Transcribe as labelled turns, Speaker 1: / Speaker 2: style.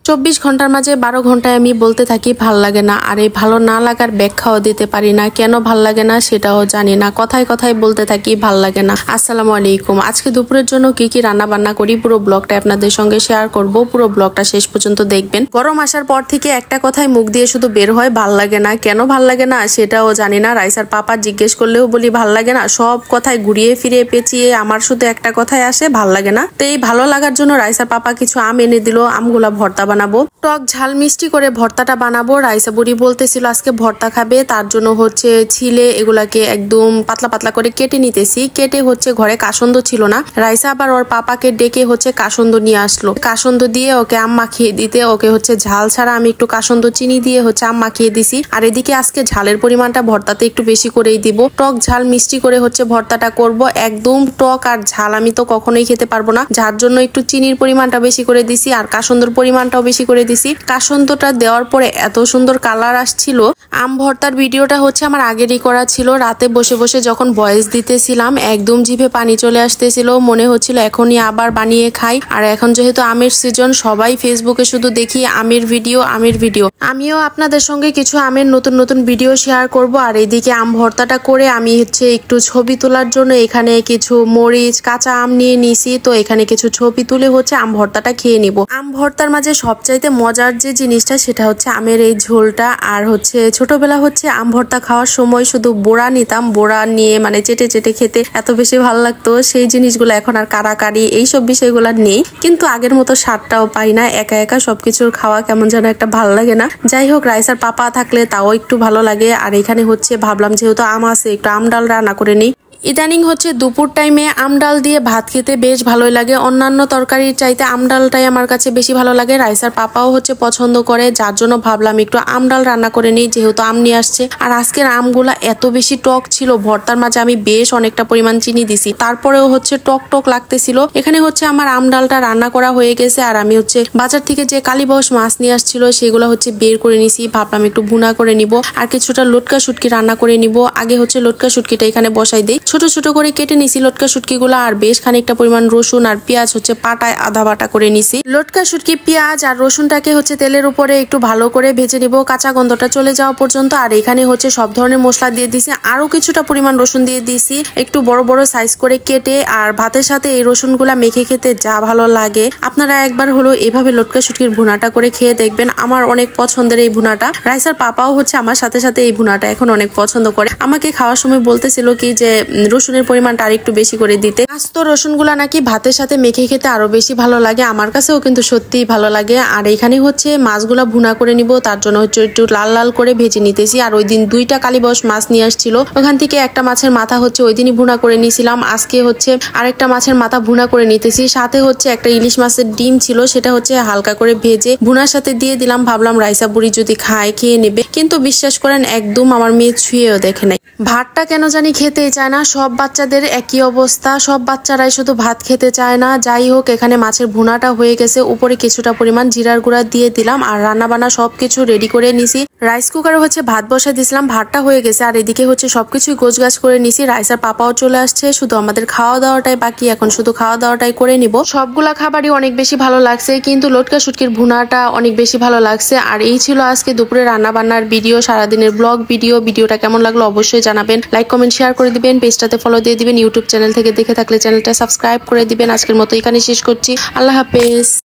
Speaker 1: 24 ঘন্টার মাঝে 12 ঘন্টায় আমি বলতে থাকি ভাল লাগে না, আর এই ভালো না লাগার ব্যাখ্যাও দিতে পারি না। কেন ভাল লাগে না সেটাও জানি না, কথায় কথায় বলতে থাকি ভাল লাগে না। আসসালামু আলাইকুম। আজকে দুপুরের জন্য কি কি রান্না বান্না করি পুরো ব্লগটা আপনাদের সঙ্গে শেয়ার করব। পুরো ব্লগটা শেষ পর্যন্ত দেখবেন। গরম আসার পর থেকে একটা কথাই মুখ দিয়ে শুধু বের হয়, ভাল লাগে না। কেন ভাল লাগে না সেটাও জানি না। রাইসার পাপা জিজ্ঞেস করলেও বলি ভাল লাগে না। সব কথায় ঘুরিয়ে ফিরে পেঁচিয়ে আমার শুধু একটা কথাই আসে, ভাল লাগে না। তো এই ভালো লাগার জন্য রাইসার পাপা কিছু আম এনে দিল। আমগুলা ভর্তা বানাবো, টক ঝাল মিষ্টি করে ভর্তাটা বানাবো। রাইসা বুড়ি বলতেছিল আজকে ভর্তা খাবে, তার জন্য হচ্ছে ছিলে এগুলাকে একদম পাতলা পাতলা করে কেটে নিতেছি। কেটে হচ্ছে ঘরে কাসন্দ ছিল না, রাইসা আবার ওর পাপাকে ডেকে হচ্ছে কাসন্দ নিয়ে আসলো। কাসন্দ দিয়ে ওকে আম মাখিয়ে দিতে, ওকে হচ্ছে ঝাল ছাড়া আমি একটু কাসন্দ চিনি দিয়ে হচ্ছে আম মাখিয়ে দিছি। আর এদিকে আজকে ঝালের পরিমাণটা ভর্তাতে একটু বেশি করেই দিব। টক ঝাল মিষ্টি করে হচ্ছে ভর্তাটা করব। একদম টক আর ঝাল আমি তো কখনোই খেতে পারবো না, যার জন্য একটু চিনির পরিমাণটা বেশি করে দিছি আর কাসন্দর পরিমাণটাও বেশি করে দিছি। কাসন্দটা দেওয়ার পরে এত সুন্দর কালার আসছিল। আম ভর্তার ভিডিওটা হচ্ছে আমার আগেরই করা ছিল। রাতে বসে বসে যখন ভয়েস দিতেছিলাম একদম জিভে পানি চলে আসতেছিল, মনে হচ্ছিল এখনই আবার বানিয়ে খাই। আর এখন যেহেতু আমের সিজন, সবাই ফেসবুকে শুধু দেখি আমের ভিডিও আমের ভিডিও। আমিও আপনাদের সঙ্গে কিছু আমের নতুন নতুন ভিডিও শেয়ার করব। আর এইদিকে আম ভর্তাটা করে আমি হচ্ছে একটু ছবি তোলার জন্য এখানে কিছু মরিচ কাঁচা আম নিয়ে নিছি। তো এখানে কিছু ছবি তুলে হচ্ছে আম ভর্তাটা খেয়ে নিব। আম ভর্তার মাঝে সবচাইতে মজার যে জিনিসটা সেটা হচ্ছে আমের এই ঝোলটা। আর হচ্ছে ছোটবেলা হচ্ছে আম ভর্তা খাওয়ার সময় শুধু বোড়া নিতাম, বোড়া নিয়ে মানে চেটে চেটে খেতে এত বেশি ভালো লাগতো। সেই জিনিসগুলো এখন আর কারাকারি এইসব বিষয়গুলো নেই, কিন্তু আগের মতো স্বাদটাও পাই না। একা একা সবকিছুর খাওয়া কেমন যেন একটা ভালো লাগে না। যাই হোক, রাইসার পাপা থাকলে তাও একটু ভালো লাগে। আর এখানে হচ্ছে ভাবলাম যেহেতু আম আছে একটু আম ডাল রান্না করে নিই। ইদানিং হচ্ছে দুপুর টাইমে আম ডাল দিয়ে ভাত খেতে বেশ ভালোই লাগে। অন্যান্য তরকারির চাইতে আম ডালটাই আমার কাছে বেশি ভালো লাগে। রাইসার পাপাও হচ্ছে পছন্দ করে, যার জন্য ভাবলাম একটু আম ডাল রান্না করে নিই, যেহেতু আম নিয়ে আসছে। আর আজকের আমগুলা এত বেশি টক ছিল, ভর্তার মাঝে আমি বেশ অনেকটা পরিমাণ চিনি দিছি, তারপরেও হচ্ছে টক টক লাগতেছিল। এখানে হচ্ছে আমার আম ডালটা রান্না করা হয়ে গেছে। আর আমি হচ্ছে বাজার থেকে যে কালীবাউস মাছ নিয়ে আসছিল সেগুলো হচ্ছে বের করে নিছি। ভাবলাম একটু ভুনা করে নিব আর কিছুটা লটকা শুটকি রান্না করে নিব। আগে হচ্ছে লটকা শুটকিটা এখানে বসাই দিই। ছোট ছোট করে কেটে নিছি লটকা শুটকি গুলা। আর বেশ খানিকটা পরিমাণ রসুন আর পেঁয়াজ হচ্ছে পাটায় আধা বাটা করে নিছি। লটকা শুটকি পেঁয়াজ আর রসুনটাকে হচ্ছে তেলের উপরে একটু ভালো করে ভেজে নিব, কাঁচা গন্ধটা চলে যাওয়া পর্যন্ত। আর এখানে হচ্ছে সব ধরনের মশলা দিয়ে দিছি, আরো কিছুটা পরিমাণ রসুন দিয়ে দিছি একটু বড় বড় সাইজ করে কেটে। আর ভাতের সাথে এই রসুন গুলা মেখে খেতে যা ভালো লাগে। আপনারা একবার হলো এভাবে লটকা শুটকির ভুনাটা করে খেয়ে দেখবেন, আমার অনেক পছন্দের এই ভুনাটা। রাইসার পাপাও হচ্ছে আমার সাথে সাথে এই ভুনাটা এখন অনেক পছন্দ করে। আমাকে খাওয়ার সময় বলতেছিল কি যে রসুনের পরিমাণটা আরেকটু বেশি করে দিতে। আস্ত রসুনগুলা নাকি ভাতের সাথে মেখে খেতে আরো বেশি ভালো লাগে, আমার কাছেও কিন্তু সত্যিই ভালো লাগে। আর এখানে হচ্ছে মাছগুলা ভুনা করে নিব, তার জন্য হচ্ছে একটু লাল লাল করে ভেজে নিতেছি। আর ওই দিন 2টা কালীবাউস মাছ নিয়ে আসছিল, ওখান থেকে একটা মাছের মাথা হচ্ছে ওই দিনই ভুনা করে নিয়েছিলাম। আজকে হচ্ছে আরেকটা মাছের মাথা ভুনা করে নিতেছি। সাথে হচ্ছে একটা ইলিশ মাছের ডিম ছিল, সেটা হচ্ছে হালকা করে ভেজে ভুনার সাথে দিয়ে দিলাম। ভাবলাম রাইসা বুড়ি যদি খায় খেয়ে নেবে, কিন্তু বিশ্বাস করেন একদম আমার মেয়ে ছুঁয়েও দেখে নাই। ভাতটা কেন জানি খেতেই চায় না। সব বাচ্চাদের একই অবস্থা, সব বাচ্চারাই শুধু ভাত খেতে চায় না। যাই হোক, এখানে মাছের ভুনাটা হয়ে গেছে, উপরে কিছুটা পরিমাণ জিরার গুঁড়া দিয়ে দিলাম। আর রান্না বান্না সবকিছু রেডি করে নিছি। রাইস কুকারে হচ্ছে ভাত বসাই দিয়েছিলাম, ভাতটা হয়ে গেছে। আর এদিকে হচ্ছে সবকিছুই গোছগাছ করে নিছি। রাইসার পাপাও চলে আসছে, শুধু আমাদের খাওয়া দাওয়াটাই বাকি। এখন শুধু খাওয়া দাওয়াটাই করে নিব। সবগুলা খাবারই অনেক বেশি ভালো লাগছে, কিন্তু লটকা শুটকির ভুনাটা অনেক বেশি ভালো লাগছে। আর এই ছিল আজকে দুপুরে রান্না বান্নার ভিডিও, সারাদিনের ব্লগ ভিডিও। ভিডিওটা কেমন লাগলো অবশ্যই জানাবেন, লাইক কমেন্ট শেয়ার করে দিবেন, পেজটাতে ফলো দিয়ে দিবেন। ইউটিউব চ্যানেল থেকে দেখে থাকলে চ্যানেলটা সাবস্ক্রাইব করে দিবেন। আজকের মতো এখানে শেষ করছি, আল্লাহ হাফেজ।